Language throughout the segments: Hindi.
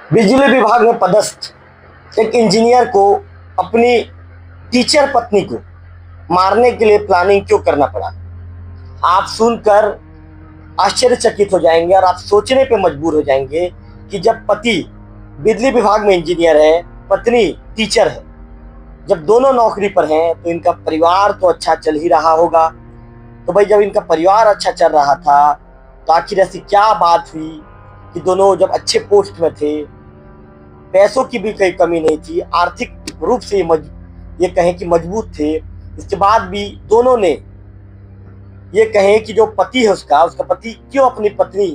बिजली विभाग में पदस्थ एक इंजीनियर को अपनी टीचर पत्नी को मारने के लिए प्लानिंग क्यों करना पड़ा? आप सुनकर आश्चर्यचकित हो जाएंगे और आप सोचने पे मजबूर हो जाएंगे कि जब पति बिजली विभाग में इंजीनियर है, पत्नी टीचर है, जब दोनों नौकरी पर हैं तो इनका परिवार तो अच्छा चल ही रहा होगा। तो भाई, जब इनका परिवार अच्छा चल रहा था तो आखिर ऐसी क्या बात हुई कि दोनों जब अच्छे पोस्ट में थे, पैसों की भी कोई कमी नहीं थी, आर्थिक रूप से ये कहें कि मजबूत थे, इसके बाद भी दोनों ने ये कहें कि जो पति है उसका पति क्यों अपनी पत्नी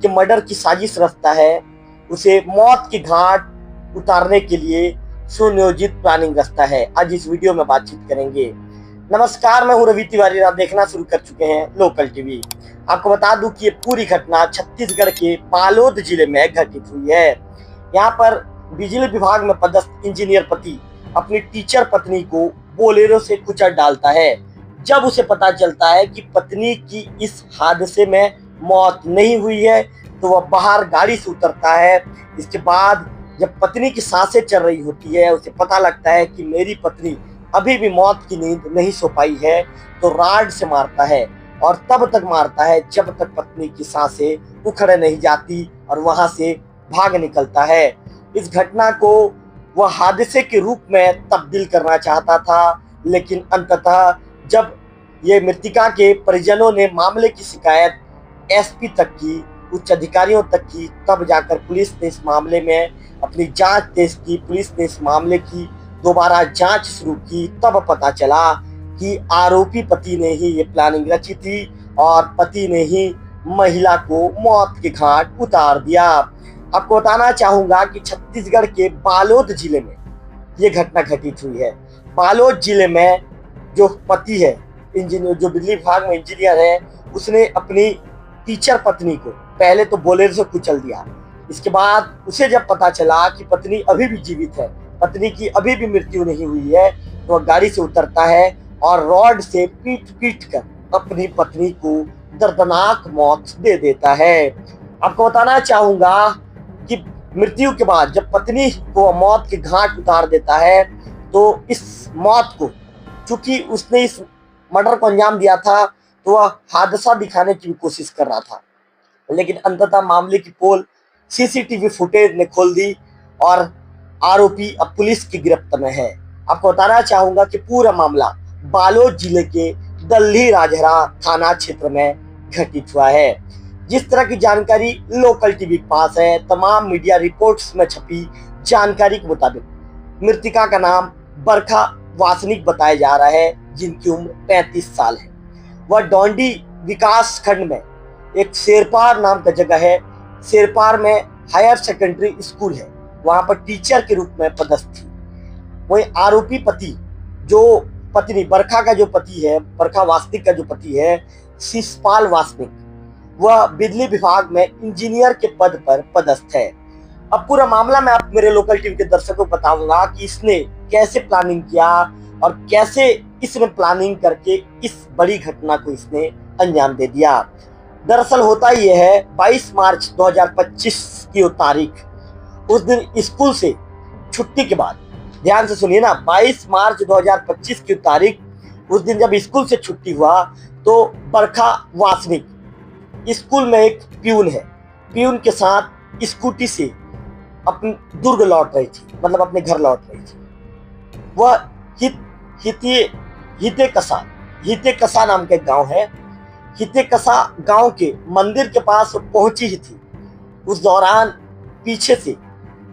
के मर्डर की साजिश रचता है, उसे मौत की घाट उतारने के लिए सुनियोजित प्लानिंग रचता है। आज इस वीडियो में बातचीत करेंगे। नमस्कार, मैं हूं रवि तिवारी। आप देखना शुरू कर चुके हैं लोकल टीवी। आपको बता दूं कि ये पूरी घटना छत्तीसगढ़ के बालोद जिले में घटित हुई है। यहाँ पर बिजली विभाग में पदस्थ इंजीनियर पति अपनी टीचर पत्नी को बोलेरो से कुचल डालता है। जब उसे पता चलता है कि पत्नी की इस हादसे में मौत नहीं हुई है तो वह बाहर गाड़ी से उतरता है। इसके बाद जब पत्नी की सांसें चल रही होती है, उसे पता लगता है कि मेरी पत्नी अभी भी मौत की नींद नहीं सो पाई है, तो राड से मारता है और तब तक मारता है जब तक पत्नी की सांसें उखड़ नहीं जाती और वहां से भाग निकलता है। इस घटना को वह हादसे के रूप में तब्दील करना चाहता था, लेकिन अंततः जब ये मृतिका के परिजनों ने मामले की शिकायत एसपी तक की, उच्च अधिकारियों तक की, तब जाकर पुलिस ने इस मामले में अपनी जांच तेज की। पुलिस ने इस मामले की दोबारा जांच शुरू की। तब पता चला कि आरोपी पति ने ही ये प्लानिंग रची थी और पति ने ही महिला को मौत के घाट उतार दिया। आपको बताना चाहूंगा कि छत्तीसगढ़ के बालोद जिले में ये घटना घटित हुई है। बालोद जिले में जो पति है इंजीनियर, जो बिजली विभाग में इंजीनियर है, उसने अपनी टीचर पत्नी को पहले तो बोलेरो से कुचल दिया। इसके बाद उसे जब पता चला कि पत्नी अभी भी जीवित है, पत्नी की अभी भी मृत्यु नहीं हुई है, तो वह गाड़ी से उतरता है और रॉड से पीट कर अपनी पत्नी को दर्दनाक मौत दे देता है। आपको बताना चाहूंगा कि मृत्यु के बाद जब पत्नी को मौत के घाट उतार देता है तो इस मौत को, चूंकि उसने इस मर्डर को अंजाम दिया था, तो वह हादसा दिखाने की भी कोशिश कर रहा था, लेकिन अंततः मामले की पोल सीसीटीवी फुटेज ने खोल दी और आरोपी अब पुलिस की गिरफ्त में है। आपको बताना चाहूंगा कि पूरा मामला बालोद जिले के दल्ही राजहरा थाना क्षेत्र में घटित हुआ है। जिस तरह की जानकारी लोकल टीवी के पास है, तमाम मीडिया रिपोर्ट्स में छपी जानकारी के मुताबिक मृतिका का नाम बरखा वासनिक बताया जा रहा है, जिनकी उम्र 35 साल है। वह डोंडी विकास खंड में एक शेरपार नाम का जगह है, शेरपार में हायर सेकेंडरी स्कूल है, वहां पर टीचर के रूप में पदस्थ थी। वही आरोपी पति, जो पत्नी बरखा का जो पति है, बरखा वासनिक का जो पति है, शिषपाल वासनिक, वह बिजली विभाग में इंजीनियर के पद पर पदस्थ है। अब पूरा मामला मैं आप मेरे लोकल टीवी के दर्शकों को बताऊंगा कि इसने कैसे प्लानिंग किया और कैसे इसने प्लानिंग करके इस बड़ी घटना को इसने अंजाम दे दिया। दरअसल होता यह है, 22 मार्च 2025 की तारीख, उस दिन स्कूल से छुट्टी के बाद, ध्यान से सुनिए ना, 22 मार्च 2025 की तारीख, उस दिन जब स्कूल से छुट्टी हुआ तो बरखा वासनिक स्कूल में एक प्यून है, प्यून के साथ स्कूटी से अपने दुर्ग लौट रही थी, मतलब अपने घर लौट रही थी। वह हिते कसा नाम का एक गांव है, हिते कसा गांव के मंदिर के पास पहुंची ही थी। उस दौरान पीछे से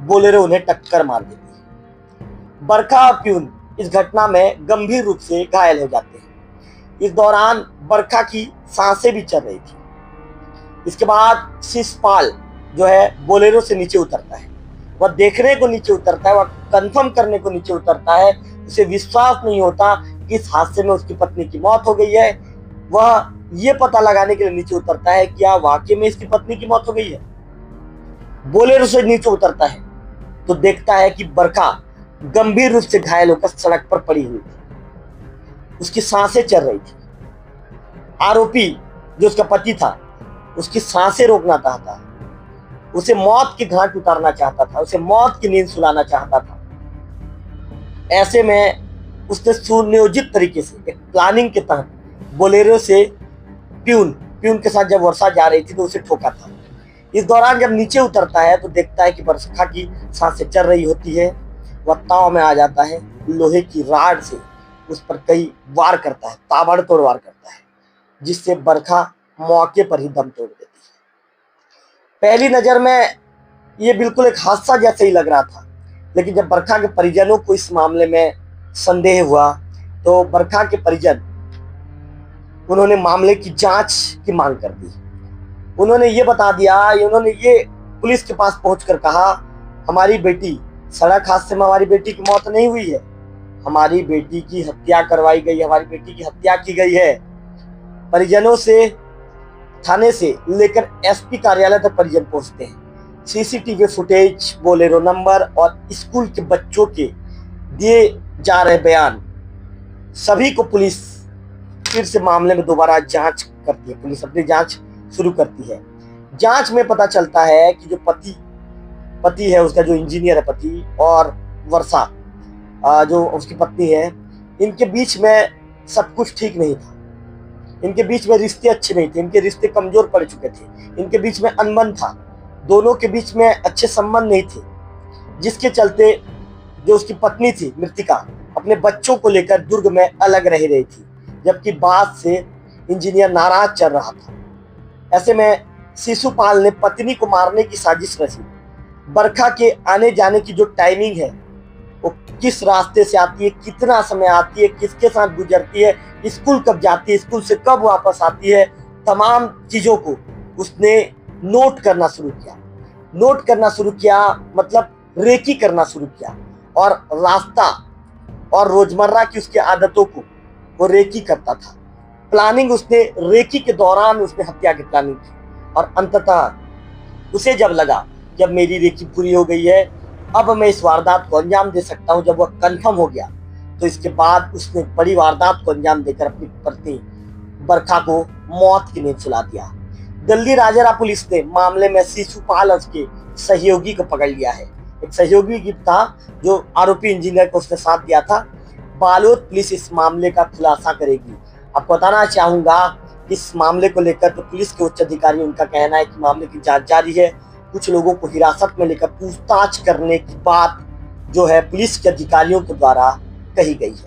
बोलेरो उन्हें टक्कर मार देती। बरखा और प्यून इस घटना में गंभीर रूप से घायल हो जाते हैं। इस दौरान बरखा की सांसें भी चल रही थी। इसके बाद शिषपाल जो है बोलेरो से नीचे उतरता है। वह देखने को नीचे उतरता है, वह कंफर्म करने को नीचे उतरता है। उसे विश्वास नहीं होता कि इस हादसे में उसकी पत्नी की मौत हो गई है। वह ये पता लगाने के लिए नीचे उतरता है क्या वाकई में इसकी पत्नी की मौत हो गई है। बोलेरो से नीचे उतरता है तो देखता है कि बरखा गंभीर रूप से घायल होकर सड़क पर पड़ी हुई थी, उसकी सांसें चल रही थी। आरोपी जो उसका पति था, उसकी सांसें रोकना चाहता, उसे मौत की घाट उतारना चाहता था, उसे मौत की नींद सुलाना चाहता था। ऐसे में उसने सुनियोजित तरीके से एक प्लानिंग के तहत बोलेरो से प्यून प्यून के साथ जब वर्षा जा रही थी तो उसे ठोका था। इस दौरान जब नीचे उतरता है तो देखता है कि वर्षा की सांसें चल रही होती है। वह ताव में आ जाता है, लोहे की राड से उस पर कई वार करता है, ताबड़तोड़ वार करता है, जिससे बरखा मौके पर ही दम तोड़ देती है। पहली नजर में ये बिल्कुल एक हादसा जैसा ही लग रहा था, लेकिन जब बरखा के परिजनों को इस मामले में संदेह हुआ तो बरखा के परिजन उन्होंने मामले की जांच की मांग कर दी। उन्होंने ये बता दिया, उन्होंने ये पुलिस के पास पहुंचकर कहा, हमारी बेटी सड़क हादसे में हमारी बेटी की मौत नहीं हुई है, हमारी बेटी की हत्या करवाई गई, हमारी बेटी की हत्या की गई है। परिजनों से थाने से लेकर एसपी कार्यालय तक परिजन पहुंचते हैं। सीसीटीवी फुटेज, बोलेरो नंबर और स्कूल के बच्चों के दिए जा रहे बयान, सभी को पुलिस फिर से मामले में दोबारा जांच करती है। पुलिस अपनी जांच शुरू करती है। जांच में पता चलता है कि जो पति है, उसका जो इंजीनियर है पति, और वर्षा जो उसकी पत्नी है, इनके बीच में सब कुछ ठीक नहीं था। इनके बीच में रिश्ते अच्छे नहीं थे, इनके रिश्ते कमजोर पड़ चुके थे, इनके बीच में अनबन था, दोनों के बीच में अच्छे संबंध नहीं थे, जिसके चलते जो उसकी पत्नी थी मृतिका अपने बच्चों को लेकर दुर्ग में अलग रह रही थी, जबकि बात से इंजीनियर नाराज चल रहा था। ऐसे में शिशुपाल ने पत्नी को मारने की साजिश रची। बरखा के आने जाने की जो टाइमिंग है, वो किस रास्ते से आती है, कितना समय आती है, किसके साथ गुजरती है, स्कूल कब जाती है, स्कूल से कब वापस आती है, तमाम चीजों को उसने नोट करना शुरू किया। नोट करना शुरू किया मतलब रेकी करना शुरू किया, और रास्ता और रोजमर्रा की उसकी आदतों को वो रेकी करता था। प्लानिंग उसने रेकी के दौरान उसने हत्या की प्लानिंग की, और अंततः उसे जब लगा जब मेरी रेकी पूरी हो गई है, अब मैं इस वारदात को अंजाम दे सकता हूं, जब वह कंफर्म हो गया, तो इसके बाद उसने बड़ी वारदात को अंजाम देकर अपनी पत्नी बरखा को मौत की नींद सुला दिया। दिल्ली राजरा पुलिस ने मामले में शिशुपाल और उसके सहयोगी को पकड़ लिया है। एक सहयोगी था जो आरोपी इंजीनियर को उसने साथ दिया था। बालोद पुलिस इस मामले का खुलासा करेगी। आपको बताना चाहूंगा, इस मामले को लेकर तो पुलिस के उच्च अधिकारी, उनका कहना है कि मामले की जांच जारी है। कुछ लोगों को हिरासत में लेकर पूछताछ करने की बात जो है पुलिस के अधिकारियों के द्वारा कही गई है।